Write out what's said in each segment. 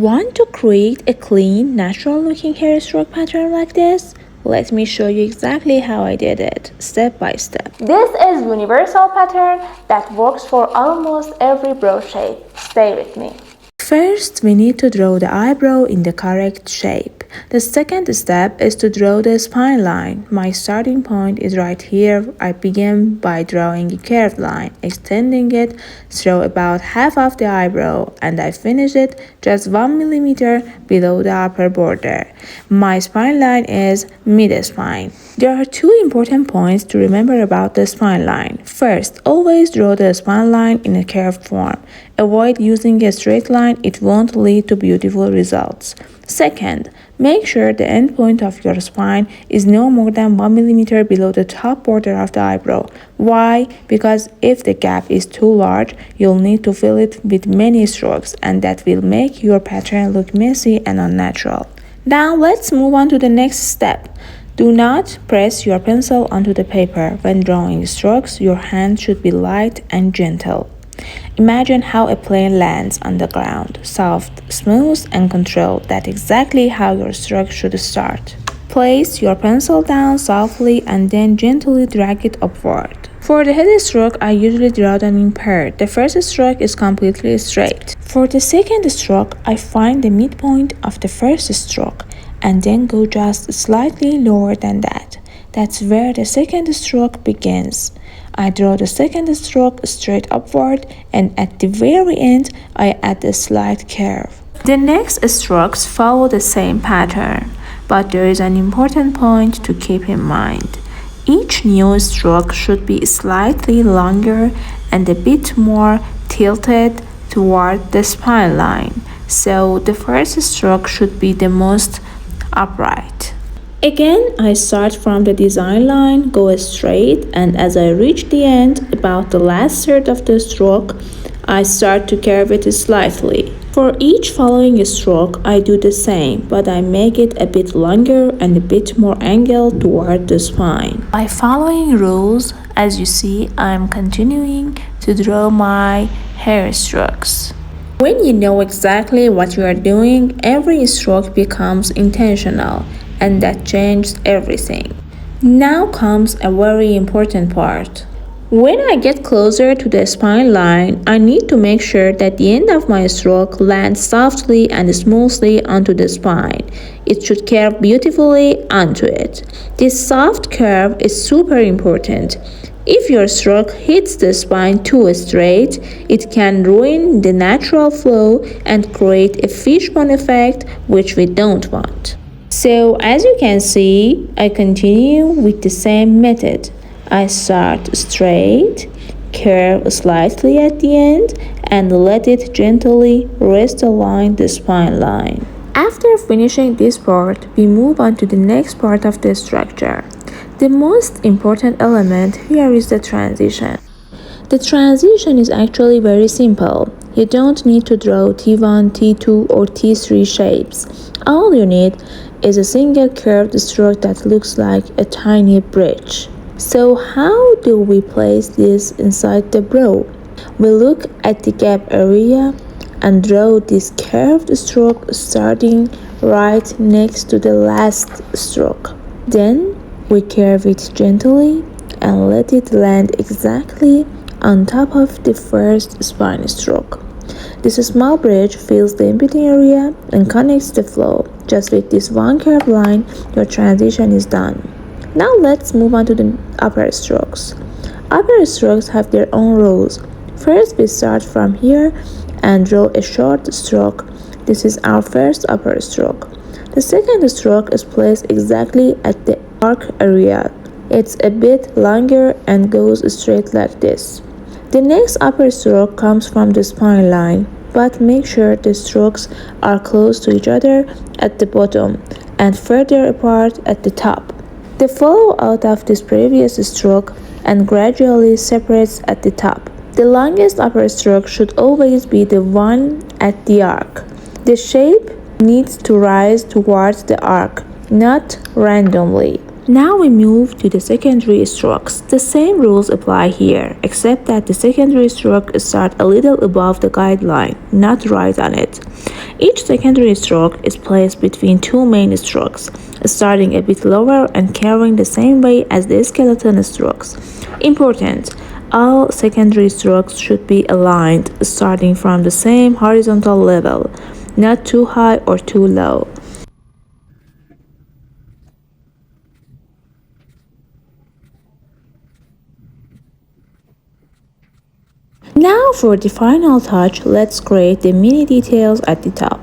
Want to create a clean, natural-looking hair stroke pattern like this? Let me show you exactly how I did it, step by step. This is universal pattern that works for almost every brow shape. Stay with me. First, we need to draw the eyebrow in the correct shape. The second step is to draw the spine line. My starting point is right here. I begin by drawing a curved line, extending it through about half of the eyebrow, and I finish it just 1 millimeter below the upper border. My spine line is mid-spine. There are two important points to remember about the spine line. First, always draw the spine line in a curved form. Avoid using a straight line, it won't lead to beautiful results. Second, make sure the end point of your spine is no more than 1 millimeter below the top border of the eyebrow. Why? Because if the gap is too large, you'll need to fill it with many strokes, and that will make your pattern look messy and unnatural. Now let's move on to the next step. Do not press your pencil onto the paper. When drawing strokes, your hand should be light and gentle. Imagine how a plane lands on the ground, soft, smooth, and controlled. That's exactly how your stroke should start. Place your pencil down softly and then gently drag it upward. For the head stroke, I usually draw them in pairs. The first stroke is completely straight. For the second stroke, I find the midpoint of the first stroke and then go just slightly lower than that. That's where the second stroke begins. I draw the second stroke straight upward, and at the very end, I add a slight curve. The next strokes follow the same pattern, but there is an important point to keep in mind. Each new stroke should be slightly longer and a bit more tilted toward the spine line, so the first stroke should be the most upright. Again, I start from the design line, go straight, and as I reach the end, about the last third of the stroke, I start to curve it slightly. For each following stroke, I do the same, but I make it a bit longer and a bit more angled toward the spine. By following rules, as you see, I'm continuing to draw my hair strokes. When you know exactly what you are doing, every stroke becomes intentional, and that changes everything. Now comes a very important part. When I get closer to the spine line, I need to make sure that the end of my stroke lands softly and smoothly onto the spine. It should curve beautifully onto it. This soft curve is super important. If your stroke hits the spine too straight, it can ruin the natural flow and create a fishbone effect, which we don't want. So as you can see, I continue with the same method. I start straight, curve slightly at the end, and let it gently rest along the spine line. After finishing this part, we move on to the next part of the structure. The most important element here is the transition. The transition is actually very simple. You don't need to draw T1, T2, or T3 shapes. All you need is a single curved stroke that looks like a tiny bridge. So how do we place this inside the brow? We look at the gap area and draw this curved stroke starting right next to the last stroke. Then we curve it gently and let it land exactly on top of the first spine stroke. This small bridge fills the empty area and connects the flow. Just with this one curved line, your transition is done. Now let's move on to the upper strokes. Upper strokes have their own rules. First, we start from here and draw a short stroke. This is our first upper stroke. The second stroke is placed exactly at the arc area. It's a bit longer and goes straight like this. The next upper stroke comes from the spine line, but make sure the strokes are close to each other at the bottom and further apart at the top. They follow out of this previous stroke and gradually separates at the top. The longest upper stroke should always be the one at the arc. The shape needs to rise towards the arc, not randomly. Now we move to the secondary strokes. The same rules apply here, except that the secondary stroke starts a little above the guideline, not right on it. each secondary stroke is placed between two main strokes, starting a bit lower and carrying the same way as the skeleton strokes. Important: all secondary strokes should be aligned, starting from the same horizontal level, not too high or too low. Now for the final touch, let's create the mini details at the top.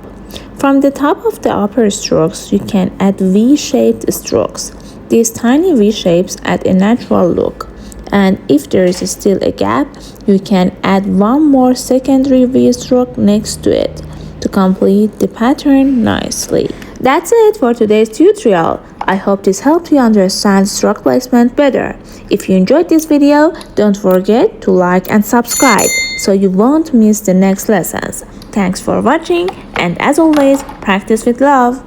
From the top of the upper strokes, you can add V-shaped strokes. These tiny V-shapes add a natural look. And if there is still a gap, you can add one more secondary V-stroke next to it to complete the pattern nicely. That's it for today's tutorial. I hope this helped you understand stroke placement better. If you enjoyed this video, don't forget to like and subscribe so you won't miss the next lessons. Thanks for watching, and as always, practice with love.